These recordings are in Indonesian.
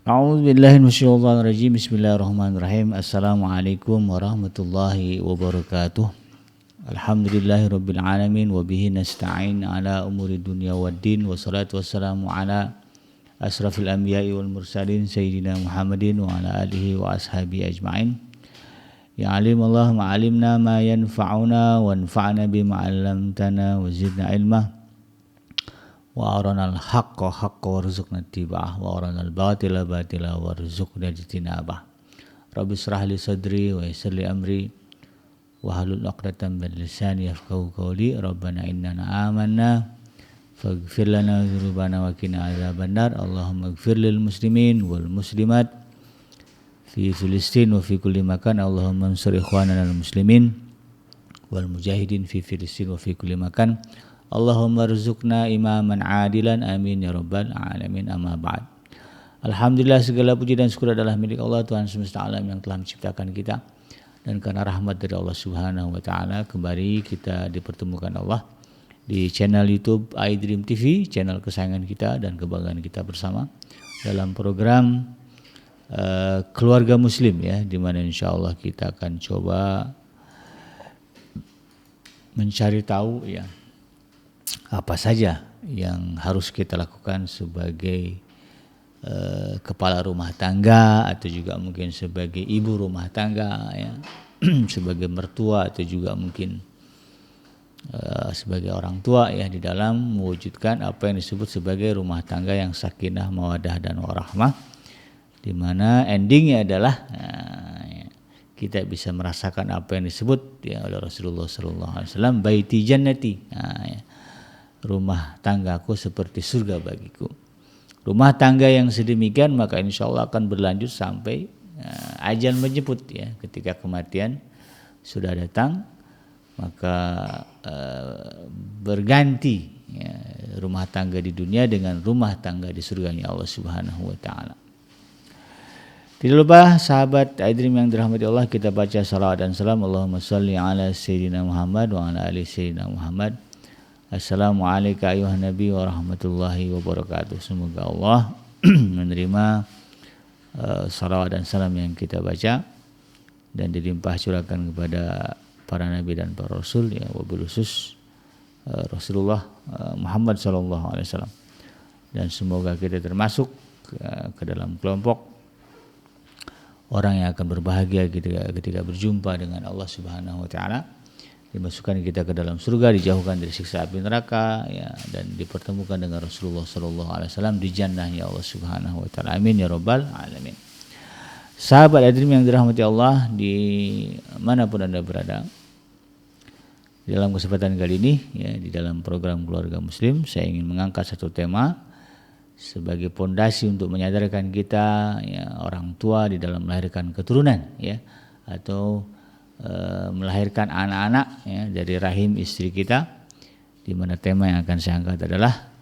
A'udzubillahi minasyaitonirrajim. Bismillahirrahmanirrahim. Assalamualaikum warahmatullahi wabarakatuh. Alhamdulillahirabbil alamin wa bihi nasta'in ala umuri dunya waddin, wassalatu wassalamu ala asrafil anbiya'i wal mursalin sayyidina Muhammadin wa ala alihi wa ashabihi ajma'in. Ya alim Allahumma alimna ma yanfa'una wanfa'na bima 'allamtana wa zidna ilma wa aranal haqqa haqqa warzuqna ittiba'ah wa aranal batila batila warzuqna ijtinabah. Rabbi israh li sadri wa yassir li amri wa halul 'uqdatam min lisani yafqahu qawli. Rabbana innana amanna faghfir lana dzunubana wa qina adzabannar. Allahumma ighfir lil muslimin wal muslimat fi Filistin wa fi kulli makan. Allahumma ansur ikhwanana al muslimin wal mujahidin fi Filistin wa fi kulli makan. Allahumma rzuqna imaman adilan, amin ya rabbal alamin. Amma ba'd. Alhamdulillah, segala puji dan syukur adalah milik Allah, Tuhan semesta alam yang telah menciptakan kita. Dan karena rahmat dari Allah Subhanahu wa taala, kembali kita dipertemukan Allah di channel YouTube iDream TV, channel kesayangan kita dan kebanggaan kita bersama, dalam program Keluarga Muslim, ya, di mana insyaallah kita akan coba mencari tahu, ya, apa saja yang harus kita lakukan sebagai kepala rumah tangga, atau juga mungkin sebagai ibu rumah tangga, ya, sebagai mertua, atau juga mungkin sebagai orang tua, ya, di dalam mewujudkan apa yang disebut sebagai rumah tangga yang sakinah, mawaddah dan warahmah, di mana endingnya adalah kita bisa merasakan apa yang disebut, ya, oleh Rasulullah SAW, baiti jannati, ya, rumah tanggaku seperti surga bagiku. Rumah tangga yang sedemikian maka insya Allah akan berlanjut sampai ajal menjemput, ya. Ketika kematian sudah datang maka berganti, ya, rumah tangga di dunia dengan rumah tangga di surganya Allah Subhanahu wa taala. Tidak lupa sahabat iDream yang dirahmati Allah, kita baca salawat dan salam. Allahumma shalli ala sayyidina Muhammad wa ala ali sayyidina Muhammad. Assalamualaikum ayuhan Nabi wa rahmatullahi wabarakatuh. Semoga Allah menerima salawat dan salam yang kita baca dan dilimpah curahkan kepada para nabi dan para rasul, ya, wabil khusus Rasulullah Muhammad SAW. Dan semoga kita termasuk ke dalam kelompok orang yang akan berbahagia ketika berjumpa dengan Allah Subhanahu wa taala, dimasukkan kita ke dalam surga, dijauhkan dari siksa api neraka, ya, dan dipertemukan dengan Rasulullah SAW di jannahnya Allah Subhanahu wa taala. Amin ya rabbal alamin. Sahabat iDream yang dirahmati Allah di manapun Anda berada, dalam kesempatan kali ini, ya, di dalam program Keluarga Muslim, saya ingin mengangkat satu tema sebagai pondasi untuk menyadarkan kita, ya, orang tua di dalam melahirkan keturunan, ya, atau melahirkan anak-anak, ya, dari rahim istri kita, di mana tema yang akan saya angkat adalah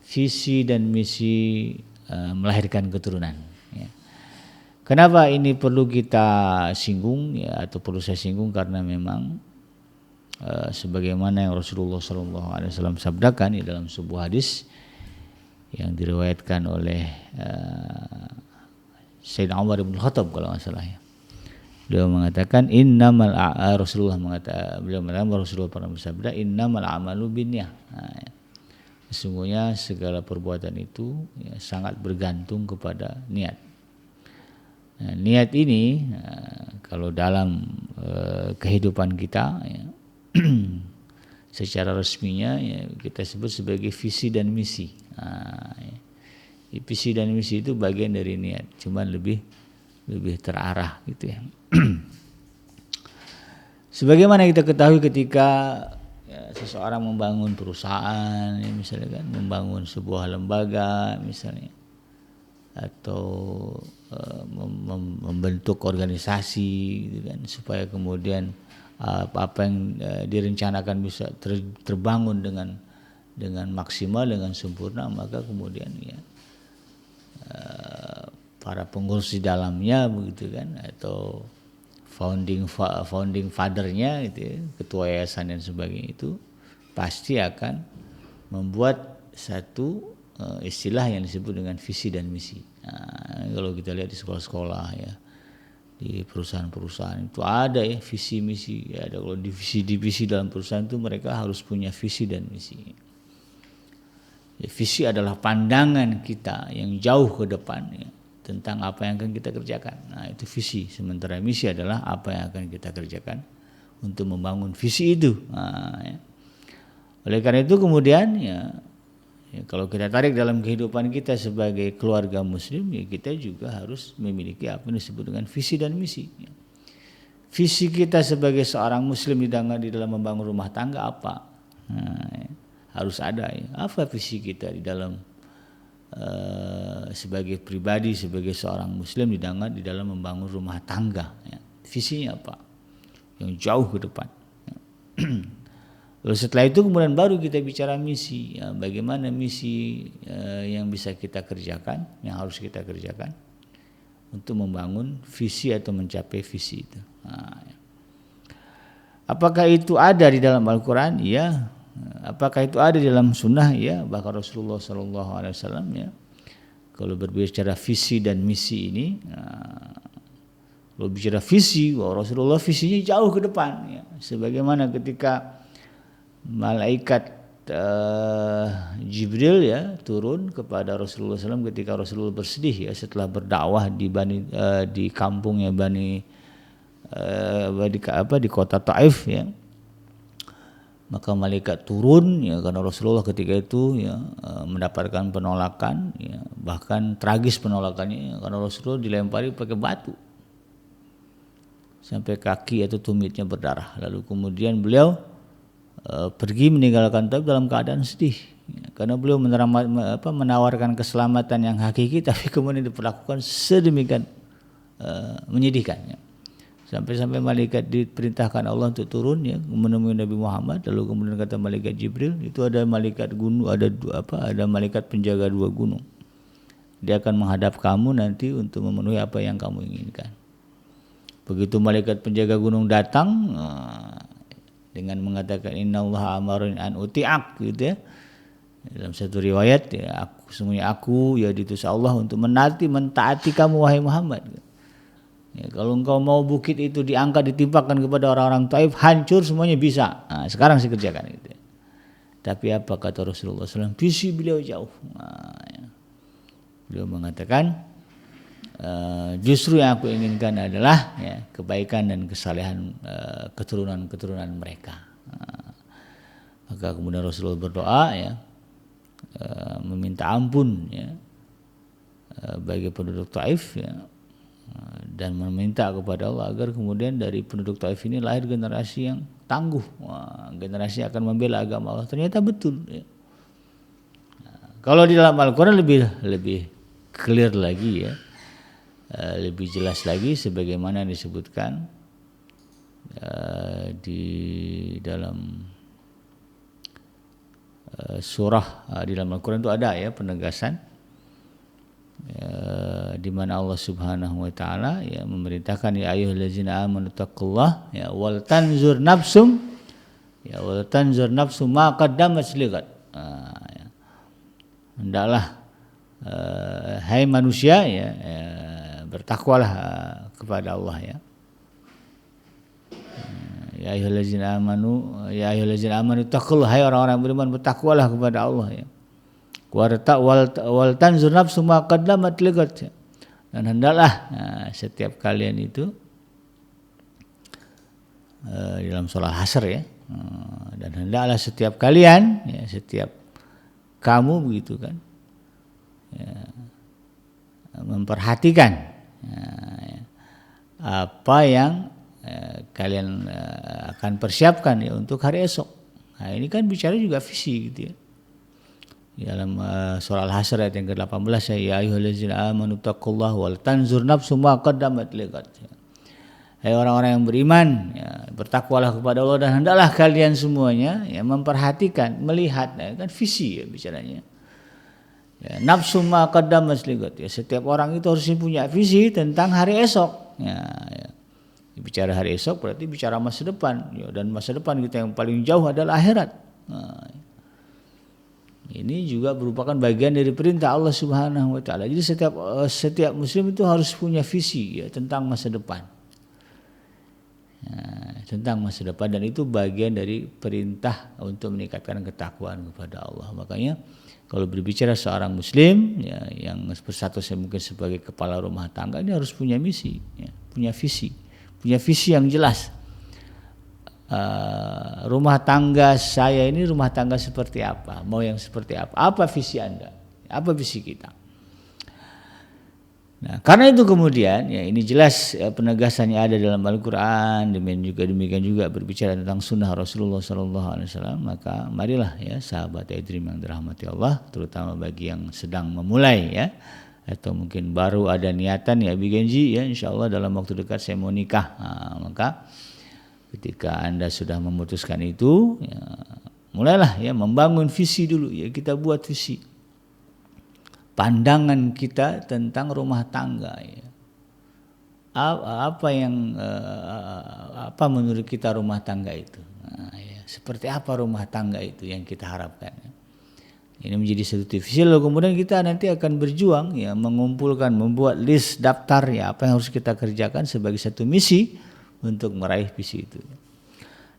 visi dan misi melahirkan keturunan, ya. Kenapa ini perlu kita singgung, ya, atau perlu saya singgung, karena memang sebagaimana yang Rasulullah SAW sabdakan di dalam sebuah hadis yang diriwayatkan oleh Sayyidina Umar bin Khattab kalau nggak salah, ya. Beliau mengatakan Rasulullah pernah bersabda, innamal amalu binniyah. Ya. Sesungguhnya segala perbuatan itu, ya, sangat bergantung kepada niat. Nah, niat ini kalau dalam kehidupan kita, ya, secara resminya, ya, kita sebut sebagai visi dan misi. Ya. Visi dan misi itu bagian dari niat, cuman lebih terarah, gitu, ya. Sebagaimana kita ketahui ketika, ya, seseorang membangun perusahaan, ya, misalnya kan, membangun sebuah lembaga misalnya, atau membentuk organisasi, gitu kan, supaya kemudian apa yang direncanakan bisa terbangun dengan maksimal, dengan sempurna, maka kemudian, ya, para pengurus di dalamnya, begitu kan, atau founding fathernya, gitu, ya, ketua yayasan dan sebagainya, itu pasti akan membuat satu istilah yang disebut dengan visi dan misi. Nah, kalau kita lihat di sekolah-sekolah ya, di perusahaan-perusahaan itu ada ya visi misi. Ya, ada kalau divisi dalam perusahaan itu mereka harus punya visi dan misi. Ya, visi adalah pandangan kita yang jauh ke depan ya, tentang apa yang akan kita kerjakan. Nah, itu visi. Sementara misi adalah apa yang akan kita kerjakan untuk membangun visi itu. Nah, ya. Oleh karena itu kemudian ya, kalau kita tarik dalam kehidupan kita sebagai keluarga muslim ya, kita juga harus memiliki apa yang disebut dengan visi dan misi. Ya. Visi kita sebagai seorang muslim di dalam membangun rumah tangga apa? Nah, ya. Harus ada ya. Apa visi kita di dalam sebagai pribadi, sebagai seorang muslim di dalam membangun rumah tangga ya. Visinya apa? Yang jauh ke depan ya. Lalu setelah itu kemudian baru kita bicara misi ya, bagaimana misi yang bisa kita kerjakan, yang harus kita kerjakan untuk membangun visi atau mencapai visi itu. Nah, ya. Apakah itu ada di dalam Al-Quran? Ya. Apakah itu ada di dalam sunnah? Ya, bahkan Rasulullah SAW ya, kalau berbicara visi dan misi ini, kalau bicara visi, Rasulullah visinya jauh ke depan ya. Sebagaimana ketika malaikat Jibril ya turun kepada Rasulullah SAW ketika Rasulullah bersedih ya setelah berdakwah di kampungnya di kota Taif ya. Maka malaikat turun ya, karena Rasulullah ketika itu ya mendapatkan penolakan ya, bahkan tragis penolakannya ya, karena Rasulullah dilempari pakai batu sampai kaki atau tumitnya berdarah. Lalu kemudian beliau pergi meninggalkan Taif dalam keadaan sedih ya, karena beliau menawarkan keselamatan yang hakiki tapi kemudian diperlakukan sedemikian menyedihkan ya. Sampai malaikat diperintahkan Allah untuk turun ya menemui Nabi Muhammad. Lalu kemudian kata malaikat Jibril, itu ada malaikat gunung, ada malaikat penjaga 2 gunung. Dia akan menghadap kamu nanti untuk memenuhi apa yang kamu inginkan. Begitu malaikat penjaga gunung datang dengan mengatakan innallaha amarani an uti'ak gitu ya. Dalam satu riwayat ya, aku ya diutus Allah untuk mentaati kamu wahai Muhammad. Ya, kalau engkau mau bukit itu diangkat ditimpakan kepada orang-orang Taif, hancur semuanya bisa. Nah, sekarang saya kerjakan gitu. Tapi apa kata Rasulullah SAW? Visi beliau jauh. Nah, ya. Beliau mengatakan justru yang aku inginkan adalah ya, kebaikan dan kesalehan keturunan mereka. Nah, maka kemudian Rasulullah berdoa ya, meminta ampun ya, bagi penduduk Taif ya, dan meminta kepada Allah agar kemudian dari penduduk Taif ini lahir generasi yang tangguh. Generasi akan membela agama Allah. Ternyata betul ya. Kalau di dalam Al-Quran lebih clear lagi ya, lebih jelas lagi sebagaimana disebutkan di dalam surah di dalam Al-Quran itu ada ya penegasan di mana Allah Subhanahu wa taala ya memerintahkan ya ayyuhallazina amanu taqullah ya wal tanzur nafsum ma qaddamat ligat. Ya. Hendaklah hai manusia ya, bertakwalah kepada Allah ya. Ya ayyuhallazina amanu taqullah, hai orang-orang beriman bertakwalah kepada Allah ya. Wal tanzur nafsu ma qaddamat ligat. Dan hendaklah setiap kalian itu dalam surah Hasr ya, dan hendaklah setiap kalian ya, setiap kamu begitu kan ya, memperhatikan ya, apa yang kalian akan persiapkan ya untuk hari esok. Nah, ini kan bicara juga visi gitu ya. Dalam surah Al-Hasr ayat yang ke-18 ya ayyuhallazina amanu taqullaha wal tanzur nafsum ma qaddamat ligat. Hai orang-orang yang beriman ya, bertakwalah kepada Allah dan hendaklah kalian semuanya ya memperhatikan, melihat ya, kan visi ya bicaranya. Ya, nafsum ma qaddamat ligat ya, setiap orang itu harus punya visi tentang hari esok. Ya. Bicara hari esok berarti bicara masa depan ya, dan masa depan kita yang paling jauh adalah akhirat. Nah, ini juga merupakan bagian dari perintah Allah Subhanahu wa taala. Jadi setiap muslim itu harus punya visi ya tentang masa depan. Tentang masa depan, dan itu bagian dari perintah untuk meningkatkan ketakwaan kepada Allah. Makanya kalau berbicara seorang muslim ya, yang berstatus mungkin sebagai kepala rumah tangga, ini harus punya misi ya, punya visi yang jelas. Rumah tangga saya ini rumah tangga seperti apa, mau yang seperti apa visi Anda, apa visi kita. Nah, karena itu kemudian ya ini jelas ya, penegasannya ada dalam Al-Qur'an, demikian juga berbicara tentang sunnah Rasulullah SAW. Maka marilah ya sahabat iDream yang dirahmati Allah, terutama bagi yang sedang memulai ya, atau mungkin baru ada niatan ya Bigenji ya, insyaallah dalam waktu dekat saya mau nikah. Maka ketika Anda sudah memutuskan itu ya, mulailah ya membangun visi dulu ya, kita buat visi. Pandangan kita tentang rumah tangga ya. Apa menurut kita rumah tangga itu? Nah, ya, seperti apa rumah tangga itu yang kita harapkan? Ya. Ini menjadi satu visi, lalu kemudian kita nanti akan berjuang ya, mengumpulkan, membuat list daftar ya apa yang harus kita kerjakan sebagai satu misi untuk meraih visi itu.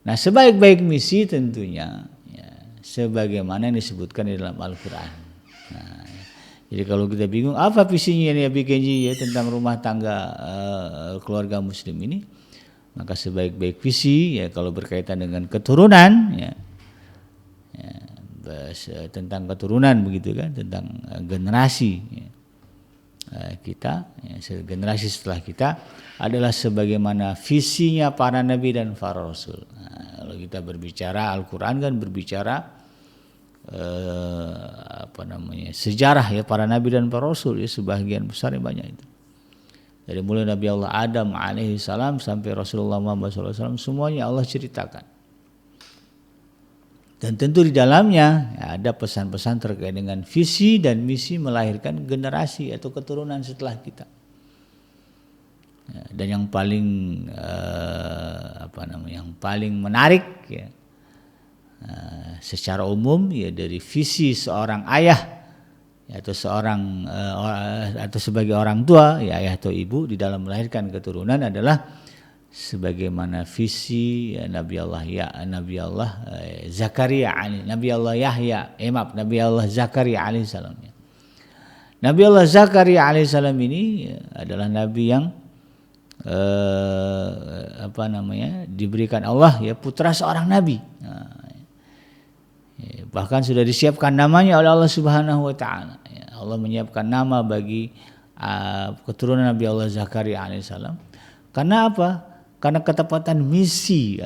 Nah, sebaik-baik misi tentunya ya, sebagaimana yang disebutkan di dalam Al-Qur'an. Nah, jadi kalau kita bingung apa visinya ya Bigenji ya tentang rumah tangga keluarga muslim ini, maka sebaik-baik visi ya kalau berkaitan dengan keturunan ya, tentang keturunan begitu kan, tentang generasi ya, kita ya, generasi setelah kita adalah sebagaimana visinya para nabi dan para rasul. Nah, kalau kita berbicara Al-Qur'an kan berbicara sejarah ya para nabi dan para rasul ya, sebagian besar yang banyak itu. Dari mulai Nabi Allah Adam alaihi salam sampai Rasulullah Muhammad SAW semuanya Allah ceritakan. Dan tentu di dalamnya ya, ada pesan-pesan terkait dengan visi dan misi melahirkan generasi atau keturunan setelah kita. Ya, dan yang paling yang paling menarik ya, secara umum ya dari visi seorang ayah ya, atau seorang atau sebagai orang tua ya, ayah atau ibu di dalam melahirkan keturunan adalah sebagaimana visi ya, Nabi Allah Zakaria Nabi Allah Zakaria alaihissalam ya. Nabi Allah Zakaria alaihissalam ini ya, adalah nabi yang diberikan Allah ya putra seorang nabi. Nah, bahkan sudah disiapkan namanya oleh Allah Subhanahu wa taala. Allah menyiapkan nama bagi keturunan Nabi Allah Zakaria alaihissalam. Karena apa? Karena ketepatan misi,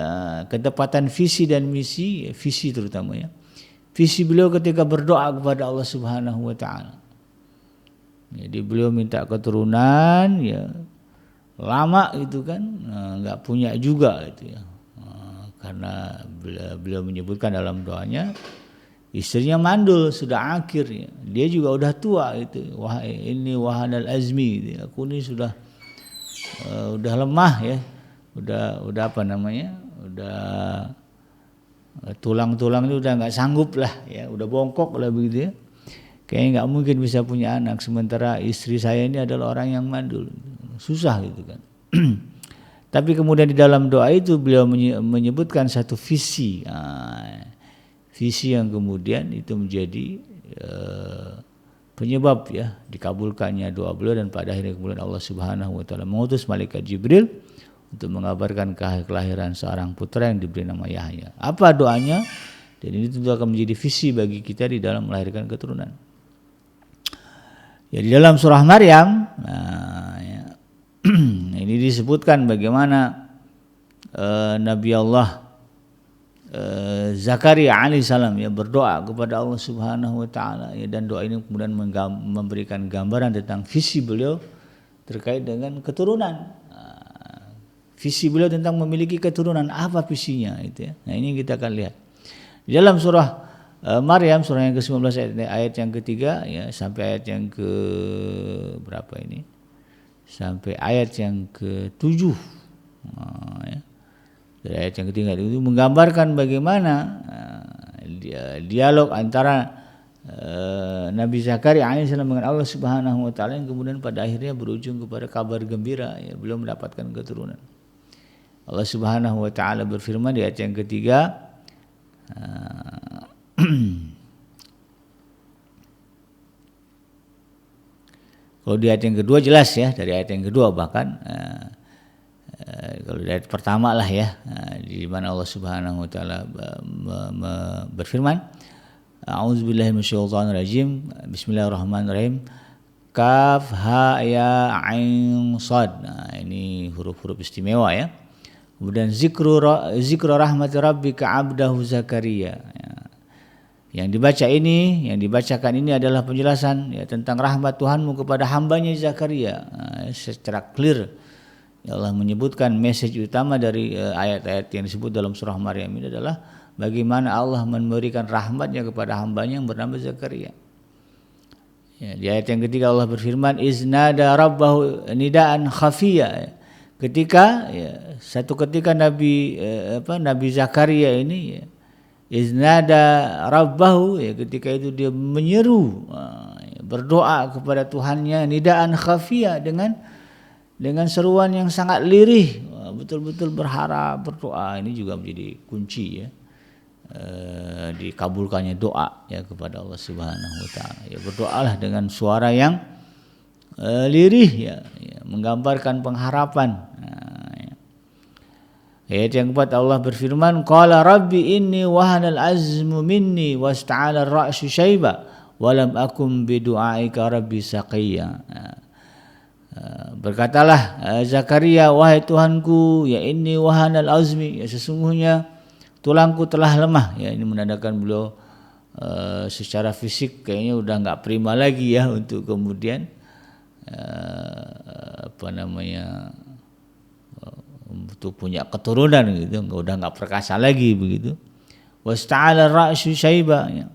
ketepatan visi dan misi, visi terutama ya. Visi beliau ketika berdoa kepada Allah Subhanahu wa taala. Jadi beliau minta keturunan ya. Lama gitu kan, enggak punya juga gitu ya. Karena beliau menyebutkan dalam doanya istrinya mandul sudah akhir ya. Dia juga udah tua itu. Wah ini wahanal azmi gitu. Aku ini sudah lemah ya. Udah udah tulang-tulang itu udah nggak sanggup lah ya, udah bongkok lah begitu ya. Kayaknya nggak mungkin bisa punya anak, sementara istri saya ini adalah orang yang mandul. Susah gitu kan. Tapi kemudian di dalam doa itu beliau menyebutkan satu visi, visi yang kemudian itu menjadi penyebab ya dikabulkannya doa beliau, dan pada akhirnya kemudian Allah Subhanahu wa taala mengutus malaikat Jibril untuk mengabarkan kelahiran seorang putra yang diberi nama Yahya. Apa doanya? Dan ini tentu akan menjadi visi bagi kita di dalam melahirkan keturunan. Ya di dalam surah Maryam, ini disebutkan bagaimana Nabi Allah Zakaria alaihissalam ya berdoa kepada Allah Subhanahu wa taala ya, dan doa ini kemudian memberikan gambaran tentang visi beliau terkait dengan keturunan. Visi beliau tentang memiliki keturunan, apa visinya itu ya. Nah, ini kita akan lihat. Di dalam surah Maryam surah yang ke-19 ayat yang ketiga ya sampai ayat yang ke berapa ini? Sampai ayat yang ke-7. Ya. Dari ayat yang ketiga itu menggambarkan bagaimana dialog antara Nabi Zakaria alaihissalam dengan Allah Subhanahu wa taala, yang kemudian pada akhirnya berujung kepada kabar gembira, ya, beliau mendapatkan keturunan. Allah Subhanahu wa taala berfirman di ayat yang ketiga, kalau di ayat yang kedua jelas ya, dari ayat yang kedua bahkan kalau di ayat pertama lah ya, di mana Allah Subhanahu wa taala berfirman, A'udzubillahi minasyaitonirrajim, bismillahirrahmanirrahim, kaf ha ya ain sad. Nah, ini huruf-huruf istimewa ya. Kemudian zikru rahmati rabbika abdahu Zakaria. Ya. Yang dibacakan ini adalah penjelasan ya tentang rahmat Tuhanmu kepada hambanya Zakaria. Nah, secara clear ya Allah menyebutkan message utama dari ayat-ayat yang disebut dalam surah Maryam ini adalah bagaimana Allah memberikan rahmatnya kepada hambanya yang bernama Zakaria. Ya, di ayat yang ketiga Allah berfirman, iznada rabbahu nidaan khafiyya. Ketika Nabi Zakaria ini ya, iznada rabbahu, ya, ketika itu dia menyeru, berdoa kepada Tuhannya nidaan khafiyya, dengan seruan yang sangat lirih, betul-betul berharap, berdoa. Ini juga menjadi kunci ya, dikabulkannya doa ya kepada Allah Subhanahu wa taala. Ya, berdoalah dengan suara yang lirih ya, menggambarkan pengharapan. Ayat yang keempat Allah berfirman, qala rabbi inni wahanal azmu minni wasta'ala ar-ra'su syaiba wa lam akum bidu'aika rabbi saqiyya. Berkatalah Zakaria, wahai Tuhanku, ya inni wahanal azmi, ya sesungguhnya tulangku telah lemah. Ya, ini menandakan beliau secara fisik kayaknya udah nggak prima lagi ya untuk kemudian untuk punya keturunan gitu, udah nggak perkasa lagi begitu. Wasta'ala ra'su syaiba, ya.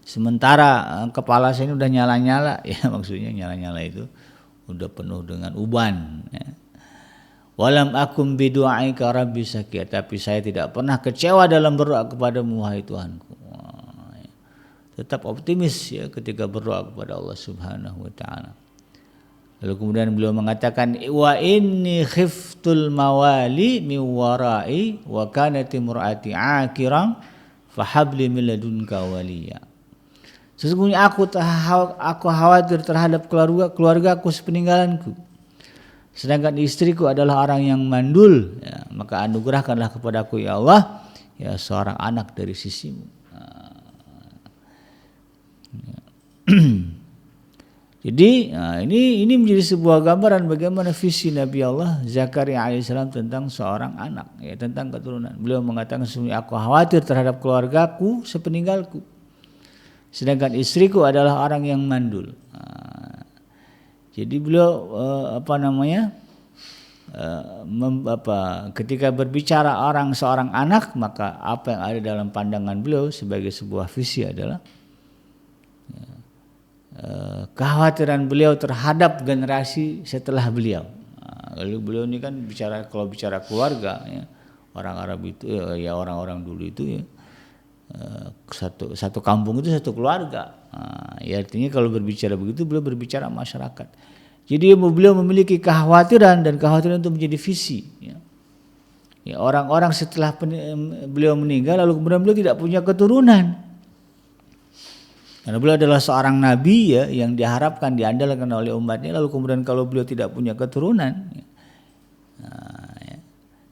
Sementara kepala saya ini udah nyala-nyala ya, maksudnya nyala-nyala itu udah penuh dengan uban ya. Walam akum bidu'aika rabbi saqiyya, tapi saya tidak pernah kecewa dalam berdoa kepadamu wahai Tuhanku. Ya. Tetap optimis ya ketika berdoa kepada Allah Subhanahu wa taala. Lalu kemudian beliau mengatakan, wa inni khiftul mawali min warai wa kanat imraati akiran fahabli min ladunka waliya. Sesungguhnya aku khawatir terhadap keluargaku sepeninggalanku, sedangkan istriku adalah orang yang mandul, ya, maka anugerahkanlah kepadaku ya Allah ya seorang anak dari sisimu. Jadi ini menjadi sebuah gambaran bagaimana visi Nabi Allah Zakaria alaihissalam tentang seorang anak, ya, tentang keturunan. Beliau mengatakan, sesungguhnya aku khawatir terhadap keluargaku sepeninggalku, sedangkan istriku adalah orang yang mandul. Jadi beliau ketika berbicara seorang anak, maka apa yang ada dalam pandangan beliau sebagai sebuah visi adalah kekhawatiran beliau terhadap generasi setelah beliau. Lalu beliau ini kan kalau bicara keluarga ya, orang Arab itu ya orang-orang dulu itu ya, satu kampung itu satu keluarga. Ya artinya kalau berbicara begitu beliau berbicara masyarakat. Jadi beliau memiliki kekhawatiran, dan kekhawatiran itu menjadi visi ya. Ya, orang-orang setelah beliau meninggal lalu kemudian beliau tidak punya keturunan. Karena beliau adalah seorang nabi ya, yang diharapkan, diandalkan oleh umatnya. Lalu kemudian kalau beliau tidak punya keturunan ya,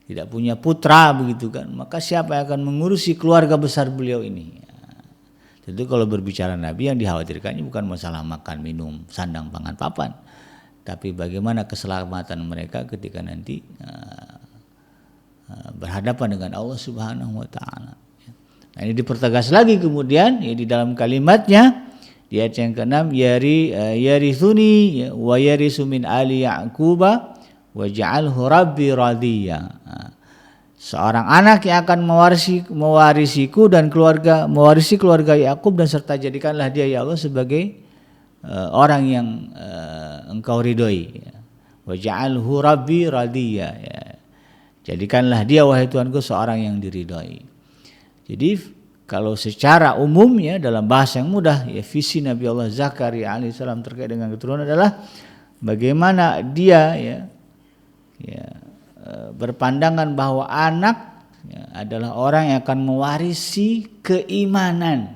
tidak punya putra begitu kan, maka siapa yang akan mengurusi keluarga besar beliau ini ya. Tentu kalau berbicara nabi yang dikhawatirkannya bukan masalah makan, minum, sandang, pangan, papan, tapi bagaimana keselamatan mereka ketika nanti berhadapan dengan Allah Subhanahu wa taala. Nah, ini dipertegas lagi kemudian ya, di dalam kalimatnya di ayat yang ke-6, yarithuni wa yarisu min ali yaquba waj'alhu rabbi radiyya. Seorang anak yang akan mewarisiku dan mewarisi keluarga Yakub, dan serta jadikanlah dia ya Allah sebagai orang yang engkau ridhoi. Waj'alhu rabbi radiyya. Jadikanlah dia wahai Tuhanku seorang yang diridhoi. Jadi kalau secara umumnya dalam bahasa yang mudah ya, visi Nabi Allah Zakaria alaihissalam terkait dengan keturunan adalah bagaimana dia berpandangan bahwa anak adalah orang yang akan mewarisi keimanan,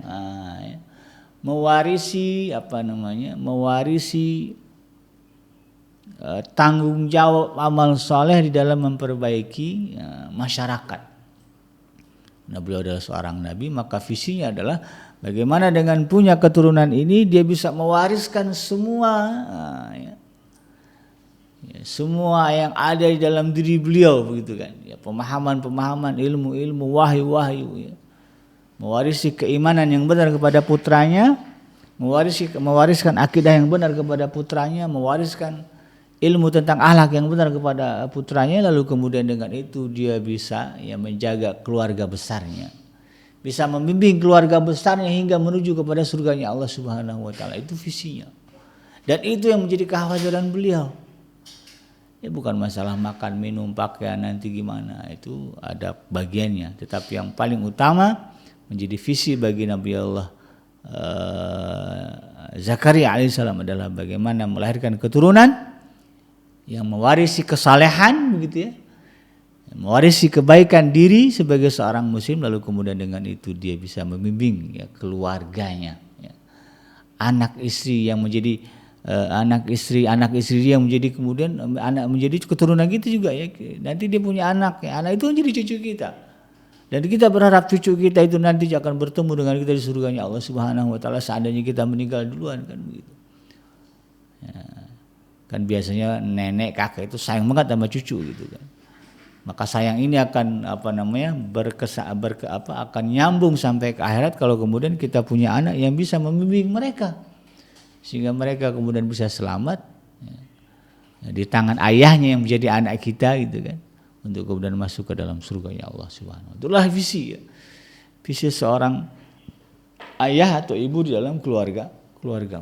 mewarisi tanggung jawab amal soleh di dalam memperbaiki masyarakat. Nah, beliau adalah seorang nabi, maka visinya adalah bagaimana dengan punya keturunan ini dia bisa mewariskan semua semua yang ada di dalam diri beliau, begitu kan? Ya, pemahaman-pemahaman, ilmu-ilmu, wahyu-wahyu, ya. Mewarisi keimanan yang benar kepada putranya, mewariskan akidah yang benar kepada putranya, mewariskan ilmu tentang akhlak yang benar kepada putranya, lalu kemudian dengan itu dia bisa menjaga keluarga besarnya, bisa membimbing keluarga besarnya hingga menuju kepada surganya Allah Subhanahu wa taala. Itu visinya. Dan itu yang menjadi kekhawatiran beliau. Ya, bukan masalah makan, minum, pakaian nanti gimana, itu ada bagiannya, tetapi yang paling utama menjadi visi bagi Nabi Allah Zakaria alaihissalam adalah bagaimana melahirkan keturunan yang mewarisi kesalehan, begitu ya, mewarisi kebaikan diri sebagai seorang muslim, lalu kemudian dengan itu dia bisa membimbing keluarganya, anak istri yang menjadi anak istri dia menjadi kemudian anak menjadi keturunan kita juga ya. Nanti dia punya anak, anak itu menjadi cucu kita. Dan kita berharap cucu kita itu nanti akan bertemu dengan kita di surganya Allah Subhanahu wa taala seandainya kita meninggal duluan, kan begitu. Ya. Kan biasanya nenek kakek itu sayang banget sama cucu gitu kan. Maka sayang ini akan akan nyambung sampai ke akhirat kalau kemudian kita punya anak yang bisa membimbing mereka, sehingga mereka kemudian bisa selamat di tangan ayahnya yang menjadi anak kita, gitu kan, untuk kemudian masuk ke dalam surganya Allah Subhanahu wa taala. Itulah visi ya. Visi seorang ayah atau ibu di dalam keluarga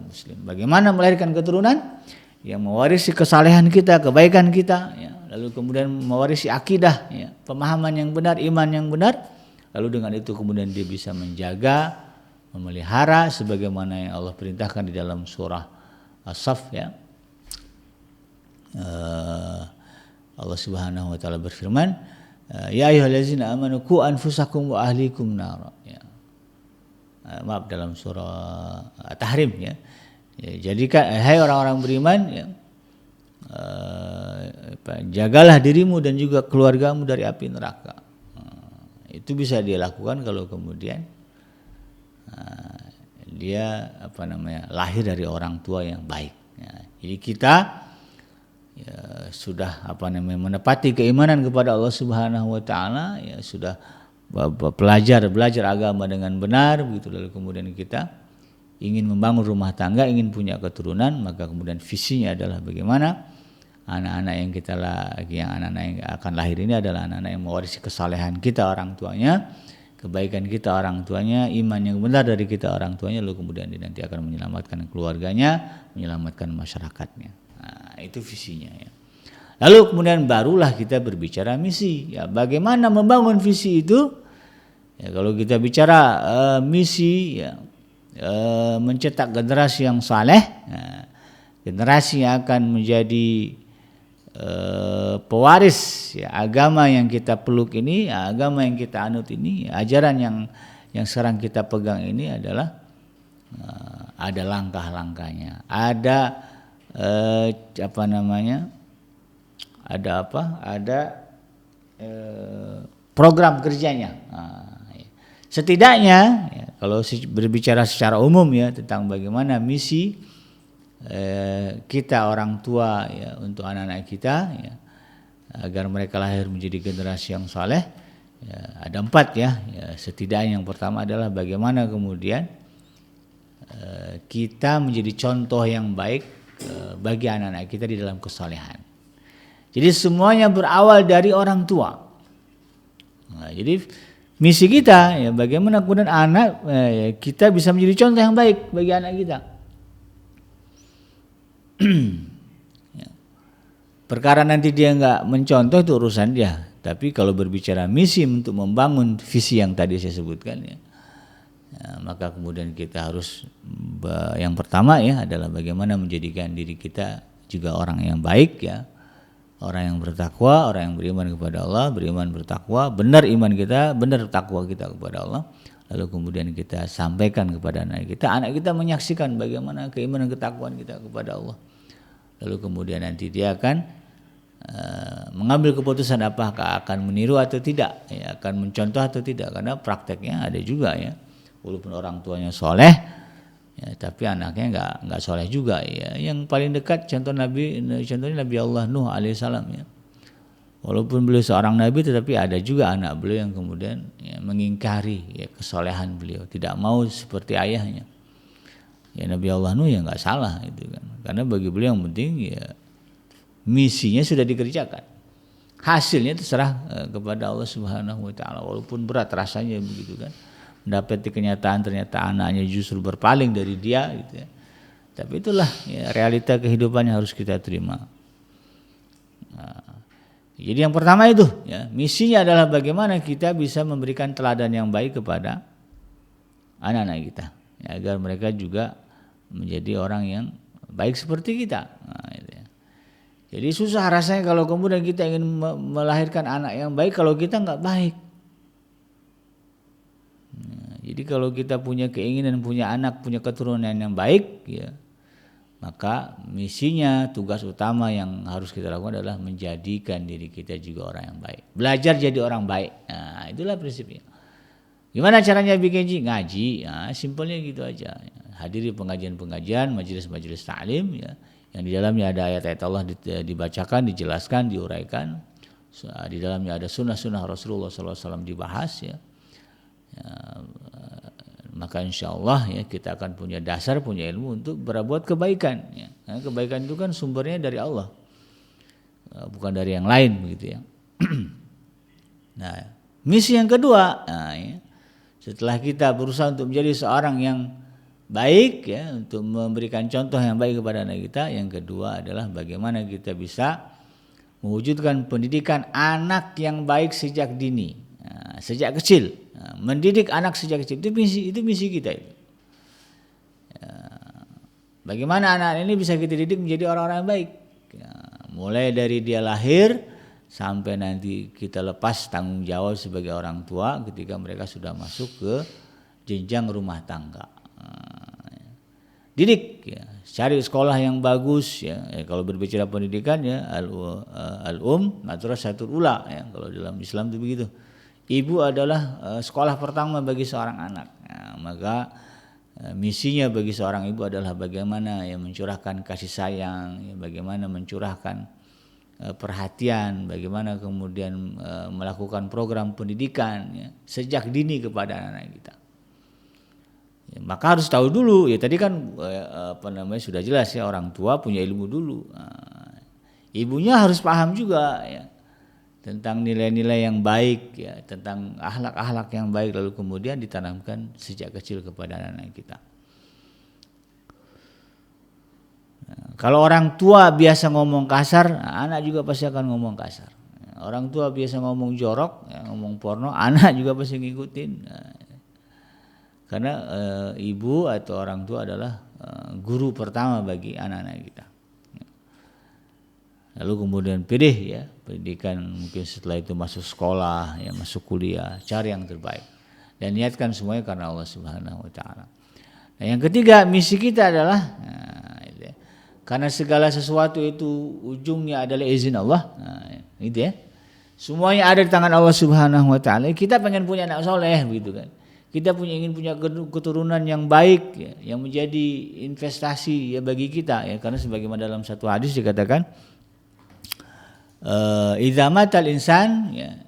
muslim. Bagaimana melahirkan keturunan yang mewarisi kesalehan kita, kebaikan kita, ya. Lalu kemudian mewarisi akidah, ya, pemahaman yang benar, iman yang benar. Lalu dengan itu kemudian dia bisa menjaga, memelihara sebagaimana yang Allah perintahkan di dalam surah As-Saff, ya. Allah Subhanahu wa taala berfirman, ya ayyuhallazina amanu qu anfusakum wa ahlikum nar, ya. Maaf, dalam surah Tahrim, ya. Ya, jadikan hai orang-orang beriman, ya, jagalah dirimu dan juga keluargamu dari api neraka. Itu bisa dia lakukan kalau kemudian dia lahir dari orang tua yang baik. Ya, jadi kita sudah menepati keimanan kepada Allah Subhanahu wa taala, ya, sudah belajar agama dengan benar, begitu. Lalu kemudian kita ingin membangun rumah tangga, ingin punya keturunan, maka kemudian visinya adalah bagaimana anak-anak yang akan lahir ini adalah anak-anak yang mewarisi kesalehan kita orang tuanya, kebaikan kita orang tuanya, iman yang benar dari kita orang tuanya, lalu kemudian dia nanti akan menyelamatkan keluarganya, menyelamatkan masyarakatnya. Nah, itu visinya, ya. Lalu kemudian barulah kita berbicara misi, ya, bagaimana membangun visi itu. Ya, kalau kita bicara misi, ya, mencetak generasi yang saleh, generasi yang akan menjadi pewaris, ya, agama yang kita peluk ini, agama yang kita anut ini, ajaran yang sekarang kita pegang ini adalah ada langkah-langkahnya, ada program kerjanya. Setidaknya, ya, kalau berbicara secara umum, ya, tentang bagaimana misi kita orang tua, ya, untuk anak-anak kita, ya, agar mereka lahir menjadi generasi yang saleh, ya, ada 4, ya. Setidaknya yang pertama adalah bagaimana kemudian kita menjadi contoh yang baik bagi anak-anak kita di dalam kesalehan. Jadi semuanya berawal dari orang tua. Nah, jadi misi kita, ya, bagaimana kemudian anak kita bisa menjadi contoh yang baik bagi anak kita. Ya. Perkara nanti dia nggak mencontoh itu urusan dia. Tapi kalau berbicara misi untuk membangun visi yang tadi saya sebutkan, ya, maka kemudian kita harus yang pertama ya adalah bagaimana menjadikan diri kita juga orang yang baik ya, orang yang bertakwa, orang yang beriman kepada Allah, beriman bertakwa, benar iman kita, benar takwa kita kepada Allah. Lalu kemudian kita sampaikan kepada anak kita menyaksikan bagaimana keimanan ketakwaan kita kepada Allah. Lalu kemudian nanti dia akan mengambil keputusan apakah akan meniru atau tidak, ya, akan mencontoh atau tidak, karena prakteknya ada juga ya, walaupun orang tuanya soleh, ya, tapi anaknya nggak soleh juga ya. Yang paling dekat contohnya Nabi Allah Nuh alaihissalam ya. Walaupun beliau seorang nabi, tetapi ada juga anak beliau yang kemudian ya, mengingkari ya, kesolehan beliau, tidak mau seperti ayahnya. Ya Nabi Allah Nuh ya nggak salah itu kan, karena bagi beliau yang penting ya misinya sudah dikerjakan, hasilnya terserah kepada Allah Subhanahu Wa Taala. Walaupun berat rasanya begitu kan, mendapati kenyataan ternyata anaknya justru berpaling dari dia gitu ya. Tapi itulah ya, realita kehidupan yang harus kita terima. Jadi yang pertama itu ya, misinya adalah bagaimana kita bisa memberikan teladan yang baik kepada anak-anak kita ya, agar mereka juga menjadi orang yang baik seperti kita. Gitu ya. Jadi susah rasanya kalau kemudian kita ingin melahirkan anak yang baik kalau kita nggak baik. Jadi kalau kita punya keinginan punya anak, punya keturunan yang baik ya, maka misinya, tugas utama yang harus kita lakukan adalah menjadikan diri kita juga orang yang baik. Belajar jadi orang baik. Nah, itulah prinsipnya. Gimana caranya bikin ngaji? Nah, simpelnya gitu aja. Hadiri pengajian-pengajian, majelis-majelis ta'lim ya, yang di dalamnya ada ayat-ayat Allah dibacakan, dijelaskan, diuraikan. Di dalamnya ada sunnah-sunnah Rasulullah SAW dibahas ya. Maka insya Allah ya kita akan punya dasar, punya ilmu untuk berbuat kebaikan ya. Karena kebaikan itu kan sumbernya dari Allah, bukan dari yang lain begitu ya. Nah, misi yang kedua, ya, setelah kita berusaha untuk menjadi seorang yang baik ya, untuk memberikan contoh yang baik kepada anak kita, yang kedua adalah bagaimana kita bisa mewujudkan pendidikan anak yang baik sejak dini, sejak kecil. Mendidik anak sejak kecil itu misi kita itu. Ya, bagaimana anak ini bisa kita didik menjadi orang-orang yang baik. Ya, mulai dari dia lahir sampai nanti kita lepas tanggung jawab sebagai orang tua ketika mereka sudah masuk ke jenjang rumah tangga. Didik ya, cari sekolah yang bagus ya. Kalau berbicara pendidikan ya madrasatul ula ya, kalau dalam Islam itu begitu. Ibu adalah sekolah pertama bagi seorang anak. Nah, maka misinya bagi seorang ibu adalah bagaimana ya mencurahkan kasih sayang, ya, bagaimana mencurahkan perhatian, bagaimana kemudian melakukan program pendidikan ya, sejak dini kepada anak-anak kita. Ya, maka harus tahu dulu ya, tadi kan sudah jelas ya, orang tua punya ilmu dulu. Nah, ibunya harus paham juga ya tentang nilai-nilai yang baik ya, tentang akhlak-akhlak yang baik, lalu kemudian ditanamkan sejak kecil kepada anak-anak kita. Nah, kalau orang tua biasa ngomong kasar, anak juga pasti akan ngomong kasar. Orang tua biasa ngomong jorok, ya, ngomong porno, anak juga pasti ngikutin. Nah, karena ibu atau orang tua adalah guru pertama bagi anak-anak kita. Lalu kemudian pilih ya pendidikan, mungkin setelah itu masuk sekolah ya, masuk kuliah, cari yang terbaik dan niatkan semuanya karena Allah Subhanahu Wa Taala. Nah, yang ketiga misi kita adalah ya, karena segala sesuatu itu ujungnya adalah izin Allah. Gitu ya. Semuanya ada di tangan Allah Subhanahu Wa Taala. Kita pengen punya anak soleh gitu kan. Kita ingin punya keturunan yang baik ya, yang menjadi investasi ya bagi kita ya, karena sebagaimana dalam satu hadis dikatakan idza matal insan ya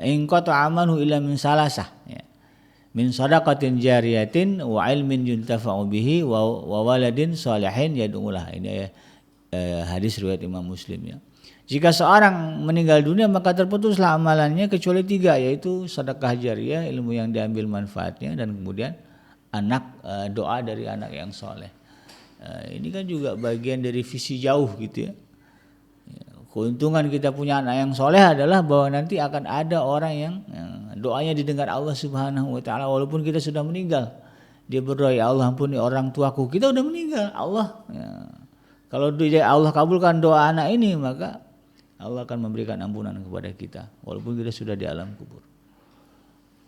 in qata'a amaluhu illa min salasah ya, min shadaqatin jariyatin wa ilmin yuntafa'u bihi wa waladin shalihin yad'u lah. Ini hadis riwayat Imam Muslim ya. Jika seorang meninggal dunia maka terputuslah amalannya kecuali 3, yaitu sedekah jariyah, ilmu yang diambil manfaatnya, dan kemudian anak doa dari anak yang soleh. Ini kan juga bagian dari visi jauh gitu ya. Keuntungan kita punya anak yang soleh adalah bahwa nanti akan ada orang yang doanya didengar Allah Subhanahu Wa Taala walaupun kita sudah meninggal. dia berdoa, ya Allah ampuni orang tuaku, kita udah meninggal, Allah ya. Kalau Allah kabulkan doa anak ini, maka Allah akan memberikan ampunan kepada kita walaupun kita sudah di alam kubur.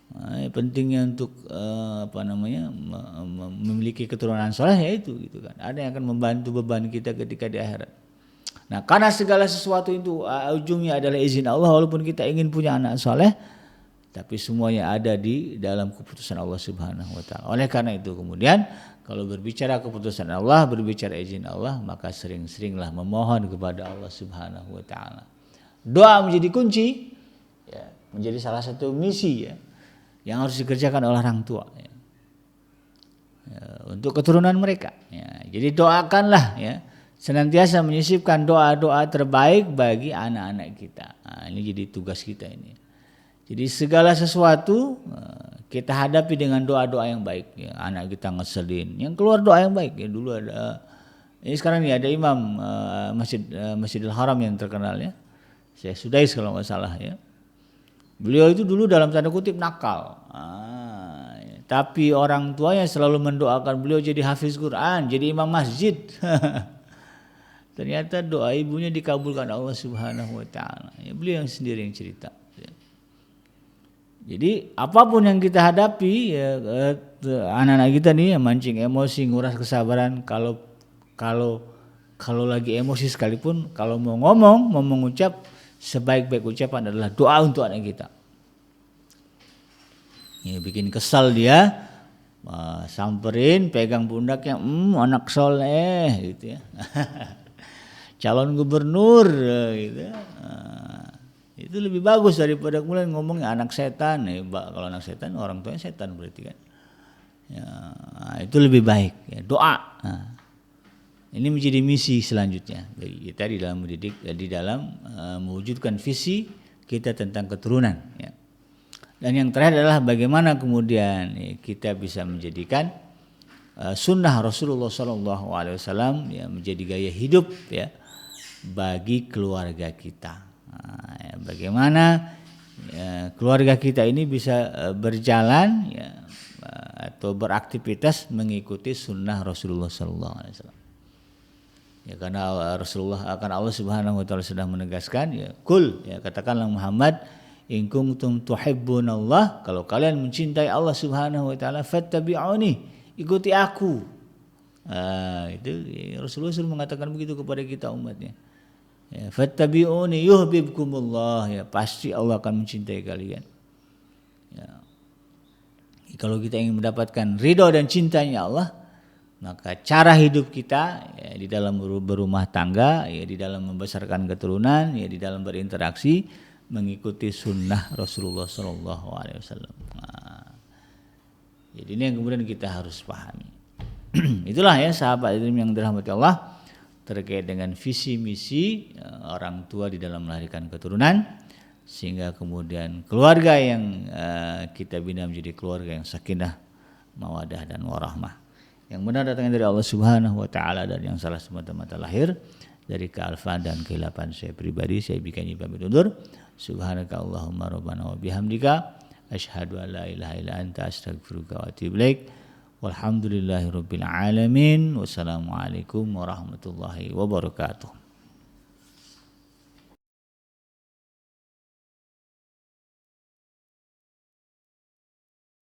Nah, pentingnya untuk memiliki keturunan soleh, yaitu gitu kan. Ada yang akan membantu beban kita ketika di akhirat. Nah, karena segala sesuatu itu ujungnya adalah izin Allah, walaupun kita ingin punya anak soleh, tapi semuanya ada di dalam keputusan Allah Subhanahu wa taala. Oleh karena itu kemudian kalau berbicara keputusan Allah, berbicara izin Allah, maka sering-seringlah memohon kepada Allah Subhanahu wa taala. Doa menjadi kunci, ya, menjadi salah satu misi ya yang harus dikerjakan oleh orang tua ya. Ya, untuk keturunan mereka ya. Jadi doakanlah ya, senantiasa menyisipkan doa-doa terbaik bagi anak-anak kita. Nah, ini jadi tugas kita ini. Jadi segala sesuatu kita hadapi dengan doa-doa yang baik ya. Anak kita ngeselin, yang keluar doa yang baik ya. Dulu ada, ini sekarang ini ada imam Masjidil Haram yang terkenal ya, Syekh Sudais kalau nggak salah ya. Beliau itu dulu dalam tanda kutip nakal, ya. Tapi orang tuanya selalu mendoakan beliau jadi hafiz Quran, jadi imam masjid. Ternyata doa ibunya dikabulkan Allah Subhanahu wa taala. Ya, beliau yang sendiri yang cerita. Ya. Jadi apapun yang kita hadapi ya, anak-anak kita nih mancing emosi, nguras kesabaran, kalau lagi emosi sekalipun, kalau mau ngomong, mau mengucap, sebaik-baik ucapan adalah doa untuk anak kita. Ini bikin kesal dia, samperin, pegang pundaknya, anak soleh gitu ya. Calon gubernur gitu. Itu lebih bagus daripada kemudian ngomongnya anak setan. Kalau anak setan, orang tuanya setan berarti kan. Ya, itu lebih baik ya, doa. Ini menjadi misi selanjutnya bagi kita di dalam mendidik, di dalam mewujudkan visi kita tentang keturunan ya. Dan yang terakhir adalah bagaimana kemudian ya, kita bisa menjadikan sunnah Rasulullah SAW ya, menjadi gaya hidup ya bagi keluarga kita. Nah, ya, bagaimana ya, keluarga kita ini bisa berjalan ya, atau beraktivitas mengikuti sunnah Rasulullah SAW. Ya, karena Allah Subhanahu wa taala sudah menegaskan ya, kul ya, katakanlah Muhammad, in kuntum tuhibbunallah, kalau kalian mencintai Allah Subhanahu wa taala, fattabi'uni, ikuti aku. Itu ya, Rasulullah sudah mengatakan begitu kepada kita umatnya. Ya, fattabi'uni yuhibbukumullah, ya pasti Allah akan mencintai kalian. Ya. Kalau kita ingin mendapatkan ridha dan cintanya Allah, maka cara hidup kita ya, di dalam berumah tangga, ya, di dalam membesarkan keturunan, ya, di dalam berinteraksi mengikuti sunnah Rasulullah SAW. Jadi ini yang kemudian kita harus pahami. Itulah ya sahabat yang dirahmati Allah terkait dengan visi misi orang tua di dalam melahirkan keturunan, sehingga kemudian keluarga yang kita bina menjadi keluarga yang sakinah, mawadah dan warahmah. Yang benar datangnya dari Allah Subhanahu wa taala, dan yang salah semata-mata lahir dari kealfaan dan kehilapan saya pribadi. Saya bikin pamit undur. Subhanaka Allahumma rabbana wa bihamdika asyhadu an la ilaha illa anta astaghfiruka wa atubu ilaik. Walhamdulillahirabbil alamin. Wassalamualaikum warahmatullahi wabarakatuh.